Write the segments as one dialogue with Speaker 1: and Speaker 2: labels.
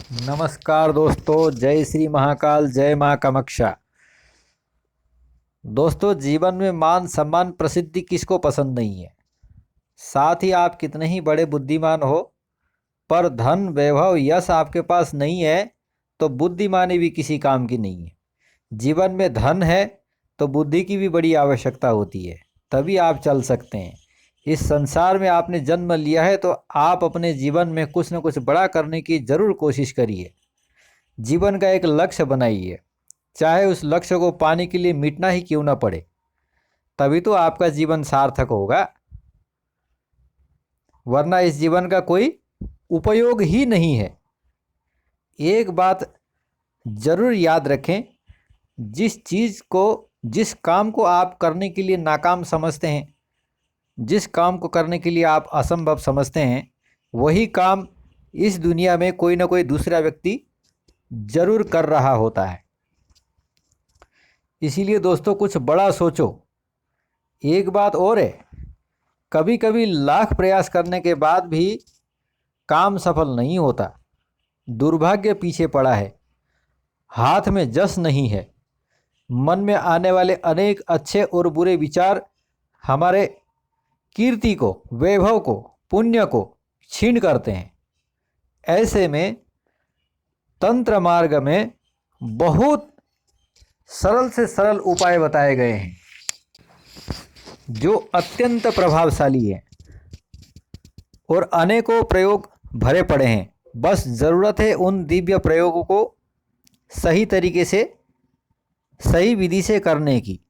Speaker 1: नमस्कार दोस्तों, जय श्री महाकाल, जय माँ कामाक्षा। दोस्तों, जीवन में मान सम्मान प्रसिद्धि किसको पसंद नहीं है। साथ ही आप कितने ही बड़े बुद्धिमान हो, पर धन वैभव यश आपके पास नहीं है तो बुद्धिमानी भी किसी काम की नहीं है। जीवन में धन है तो बुद्धि की भी बड़ी आवश्यकता होती है, तभी आप चल सकते हैं। इस संसार में आपने जन्म लिया है तो आप अपने जीवन में कुछ न कुछ बड़ा करने की ज़रूर कोशिश करिए। जीवन का एक लक्ष्य बनाइए, चाहे उस लक्ष्य को पाने के लिए मिटना ही क्यों ना पड़े, तभी तो आपका जीवन सार्थक होगा, वरना इस जीवन का कोई उपयोग ही नहीं है। एक बात जरूर याद रखें, जिस काम को आप करने के लिए नाकाम समझते हैं, जिस काम को करने के लिए आप असंभव समझते हैं, वही काम इस दुनिया में कोई ना कोई दूसरा व्यक्ति जरूर कर रहा होता है। इसीलिए दोस्तों, कुछ बड़ा सोचो। एक बात और है, कभी कभी लाख प्रयास करने के बाद भी काम सफल नहीं होता। दुर्भाग्य पीछे पड़ा है, हाथ में जस नहीं है। मन में आने वाले अनेक अच्छे और बुरे विचार हमारे कीर्ति को, वैभव को, पुण्य को क्षीण करते हैं। ऐसे में तंत्र मार्ग में बहुत सरल से सरल उपाय बताए गए हैं जो अत्यंत प्रभावशाली हैं और अनेकों प्रयोग भरे पड़े हैं। बस ज़रूरत है उन दिव्य प्रयोगों को सही तरीके से, सही विधि से करने की।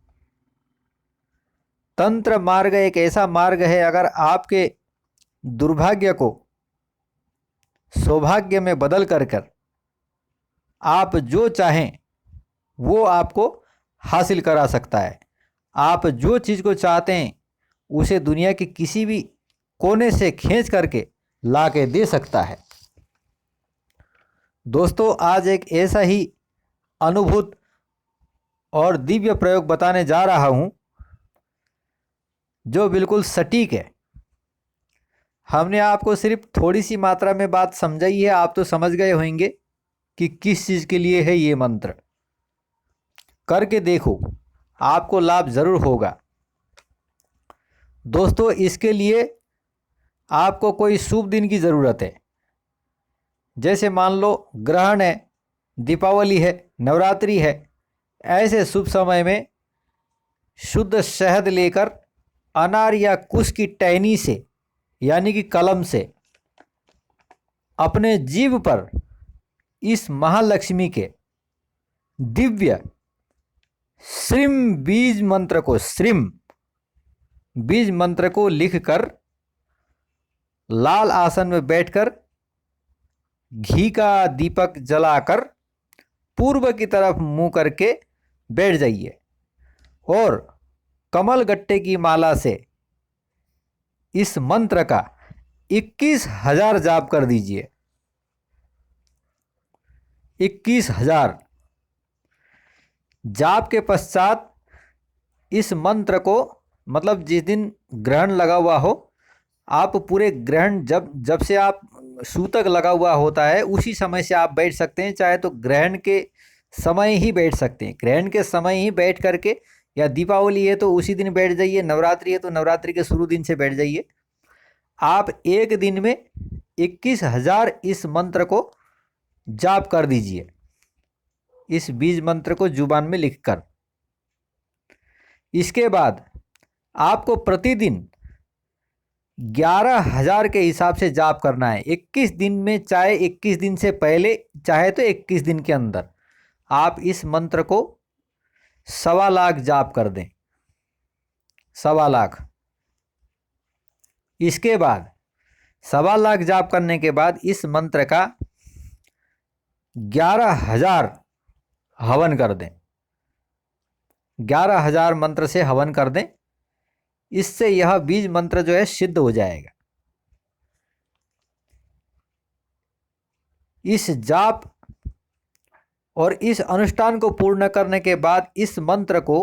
Speaker 1: तंत्र मार्ग एक ऐसा मार्ग है, अगर आपके दुर्भाग्य को सौभाग्य में बदल कर आप जो चाहें वो आपको हासिल करा सकता है। आप जो चीज़ को चाहते हैं उसे दुनिया के किसी भी कोने से खींच करके ला के दे सकता है। दोस्तों, आज एक ऐसा ही अनुभूत और दिव्य प्रयोग बताने जा रहा हूँ जो बिल्कुल सटीक है। हमने आपको सिर्फ थोड़ी सी मात्रा में बात समझाई है, आप तो समझ गए होंगे कि किस चीज़ के लिए है ये मंत्र। करके देखो, आपको लाभ ज़रूर होगा। दोस्तों, इसके लिए आपको कोई शुभ दिन की ज़रूरत है। जैसे मान लो ग्रहण है, दीपावली है, नवरात्रि है। ऐसे शुभ समय में शुद्ध शहद लेकर अनार या कुश की टहनी से, यानी कि कलम से, अपने जीभ पर इस महालक्ष्मी के दिव्य श्रीम बीज मंत्र को, श्रीम बीज मंत्र को लिखकर लाल आसन में बैठकर घी का दीपक जलाकर पूर्व की तरफ मुंह करके बैठ जाइए और कमल गट्टे की माला से इस मंत्र का 21,000 जाप कर दीजिए। 21,000 जाप के पश्चात इस मंत्र को, मतलब जिस दिन ग्रहण लगा हुआ हो, आप पूरे ग्रहण जब से आप सूतक लगा हुआ होता है उसी समय से आप बैठ सकते हैं। चाहे तो ग्रहण के समय ही बैठ सकते हैं, ग्रहण के समय ही बैठ करके, या दीपावली है तो उसी दिन बैठ जाइए, नवरात्रि है तो नवरात्रि के शुरू दिन से बैठ जाइए। आप एक दिन में 21,000 इस मंत्र को जाप कर दीजिए, इस बीज मंत्र को जुबान में लिखकर। इसके बाद आपको प्रतिदिन 11,000 के हिसाब से जाप करना है 21 दिन में। चाहे 21 दिन से पहले, चाहे तो 21 दिन के अंदर आप इस मंत्र को 1.25 लाख जाप कर दें, 1.25 लाख। इसके बाद 1.25 लाख जाप करने के बाद इस मंत्र का 11,000 हवन कर दें, 11,000 मंत्र से हवन कर दें। इससे यह बीज मंत्र जो है सिद्ध हो जाएगा। इस जाप और इस अनुष्ठान को पूर्ण करने के बाद इस मंत्र को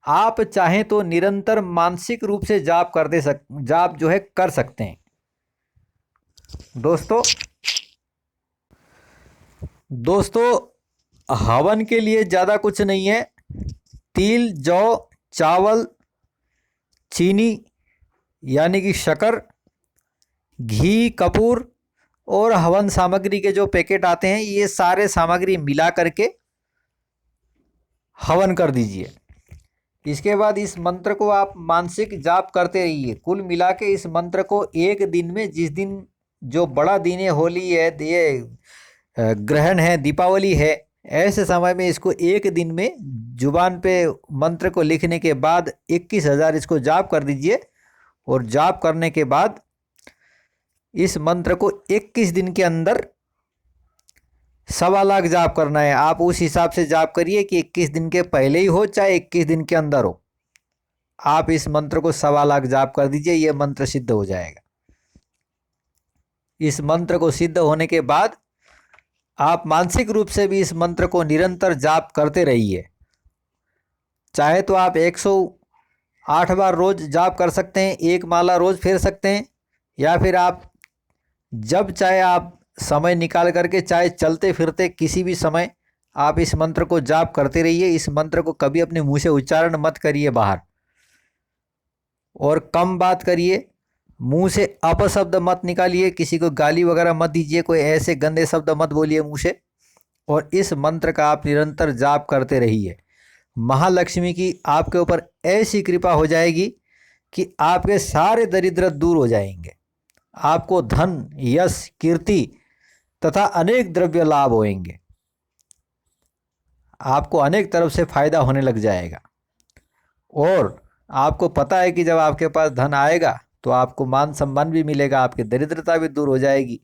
Speaker 1: आप चाहें तो निरंतर मानसिक रूप से जाप जो है कर सकते हैं। दोस्तों, दोस्तों हवन के लिए ज़्यादा कुछ नहीं है। तिल, जौ, चावल, चीनी यानी कि शक्कर, घी, कपूर और हवन सामग्री के जो पैकेट आते हैं, ये सारे सामग्री मिला करके हवन कर दीजिए। इसके बाद इस मंत्र को आप मानसिक जाप करते रहिए। कुल मिला के इस मंत्र को एक दिन में, जिस दिन जो बड़ा दिन है, होली है, ये ग्रहण है, दीपावली है, ऐसे समय में इसको एक दिन में जुबान पे मंत्र को लिखने के बाद 21,000 इसको जाप कर दीजिए। और जाप करने के बाद इस मंत्र को 21 दिन के अंदर 1.25 लाख जाप करना है। आप उस हिसाब से जाप करिए कि 21 दिन के पहले ही हो चाहे 21 दिन के अंदर हो, आप इस मंत्र को 1.25 लाख जाप कर दीजिए। ये मंत्र सिद्ध हो जाएगा। इस मंत्र को सिद्ध होने के बाद आप मानसिक रूप से भी इस मंत्र को निरंतर जाप करते रहिए। चाहे तो आप 108 बार रोज जाप कर सकते हैं, एक माला रोज फेर सकते हैं, या फिर आप जब चाहे आप समय निकाल करके, चाहे चलते फिरते किसी भी समय आप इस मंत्र को जाप करते रहिए। इस मंत्र को कभी अपने मुंह से उच्चारण मत करिए बाहर, और कम बात करिए। मुंह से अपशब्द मत निकालिए, किसी को गाली वगैरह मत दीजिए, कोई ऐसे गंदे शब्द मत बोलिए मुंह से। और इस मंत्र का आप निरंतर जाप करते रहिए। महालक्ष्मी की आपके ऊपर ऐसी कृपा हो जाएगी कि आपके सारे दरिद्र दूर हो जाएंगे। आपको धन, यश, कीर्ति तथा अनेक द्रव्य लाभ होंगे। आपको अनेक तरफ से फायदा होने लग जाएगा। और आपको पता है कि जब आपके पास धन आएगा तो आपको मान सम्मान भी मिलेगा, आपकी दरिद्रता भी दूर हो जाएगी।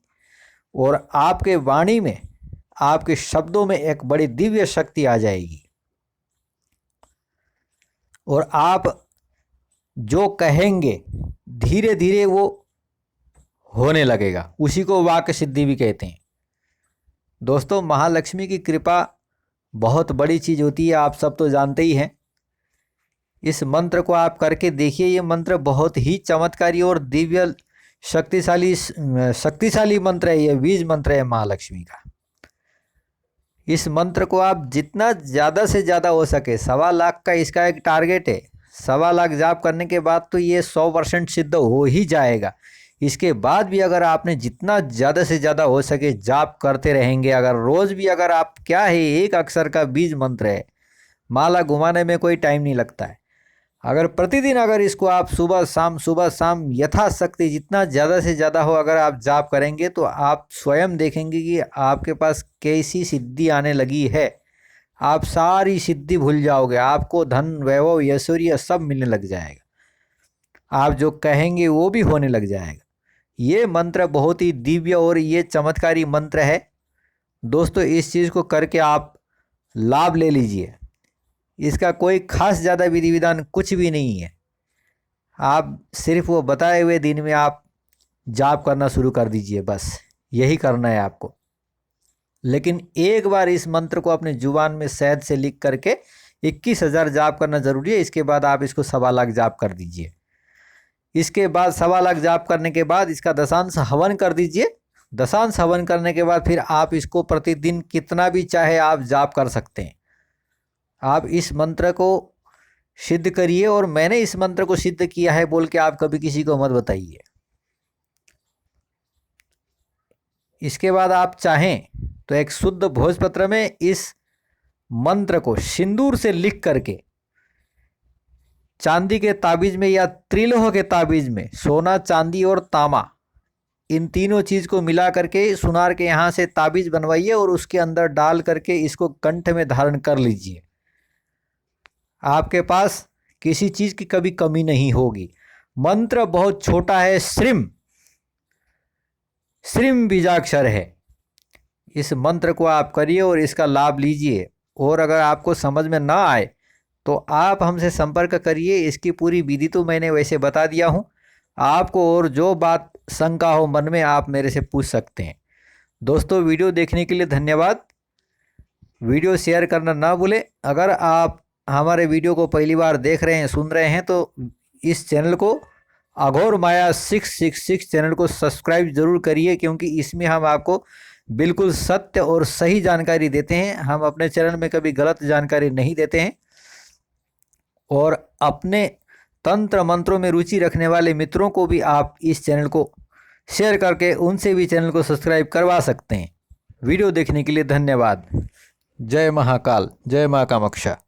Speaker 1: और आपके वाणी में, आपके शब्दों में एक बड़ी दिव्य शक्ति आ जाएगी। और आप जो कहेंगे धीरे धीरे वो होने लगेगा। उसी को वाक्य सिद्धि भी कहते हैं। दोस्तों, महालक्ष्मी की कृपा बहुत बड़ी चीज़ होती है, आप सब तो जानते ही हैं। इस मंत्र को आप करके देखिए। ये मंत्र बहुत ही चमत्कारी और दिव्य शक्तिशाली मंत्र है। ये बीज मंत्र है महालक्ष्मी का। इस मंत्र को आप जितना ज़्यादा से ज़्यादा हो सके, 1.25 लाख का इसका एक टारगेट है। 1.25 लाख जाप करने के बाद तो ये 100% सिद्ध हो ही जाएगा। इसके बाद भी अगर आपने जितना ज़्यादा से ज़्यादा हो सके जाप करते रहेंगे, अगर रोज़ भी, अगर आप, क्या है, एक अक्षर का बीज मंत्र है, माला घुमाने में कोई टाइम नहीं लगता है। अगर प्रतिदिन अगर इसको आप सुबह शाम यथाशक्ति जितना ज़्यादा से ज़्यादा हो अगर आप जाप करेंगे, तो आप स्वयं देखेंगे कि आपके पास कैसी सिद्धि आने लगी है। आप सारी सिद्धि भूल जाओगे। आपको धन, वैभव, ऐश्वर्य सब मिलने लग जाएगा। आप जो कहेंगे वो भी होने लग जाएगा। ये मंत्र बहुत ही दिव्य और ये चमत्कारी मंत्र है। दोस्तों, इस चीज़ को करके आप लाभ ले लीजिए। इसका कोई खास ज़्यादा विधि विधान कुछ भी नहीं है। आप सिर्फ वो बताए हुए दिन में आप जाप करना शुरू कर दीजिए, बस यही करना है आपको। लेकिन एक बार इस मंत्र को अपने जुबान में शहद से लिख करके 21,000 जाप करना ज़रूरी है। इसके बाद आप इसको 1.25 लाख जाप कर दीजिए। इसके बाद 1.25 लाख जाप करने के बाद इसका दशांश हवन कर दीजिए। दशांश हवन करने के बाद फिर आप इसको प्रतिदिन कितना भी चाहे आप जाप कर सकते हैं। आप इस मंत्र को सिद्ध करिए, और मैंने इस मंत्र को सिद्ध किया है बोल के आप कभी किसी को मत बताइए। इसके बाद आप चाहें तो एक शुद्ध भोजपत्र में इस मंत्र को सिंदूर से लिख करके चांदी के ताबीज में या त्रिलोह के ताबीज में, सोना, चांदी और तांबा, इन तीनों चीज़ को मिला करके सुनार के यहाँ से ताबीज बनवाइए और उसके अंदर डाल करके इसको कंठ में धारण कर लीजिए। आपके पास किसी चीज़ की कभी कमी नहीं होगी। मंत्र बहुत छोटा है, श्रीम बीजाक्षर है। इस मंत्र को आप करिए और इसका लाभ लीजिए। और अगर आपको समझ में ना आए तो आप हमसे संपर्क करिए। इसकी पूरी विधि तो मैंने वैसे बता दिया हूँ। आपको और जो बात शंका हो मन में, आप मेरे से पूछ सकते हैं। दोस्तों, वीडियो देखने के लिए धन्यवाद। वीडियो शेयर करना ना भूलें। अगर आप हमारे वीडियो को पहली बार देख रहे हैं, सुन रहे हैं, तो इस चैनल को, अघोर माया 666 चैनल को सब्सक्राइब ज़रूर करिए, क्योंकि इसमें हम आपको बिल्कुल सत्य और सही जानकारी देते हैं। हम अपने चैनल में कभी गलत जानकारी नहीं देते हैं। और अपने तंत्र मंत्रों में रुचि रखने वाले मित्रों को भी आप इस चैनल को शेयर करके उनसे भी चैनल को सब्सक्राइब करवा सकते हैं। वीडियो देखने के लिए धन्यवाद। जय महाकाल, जय मां कामाक्षा।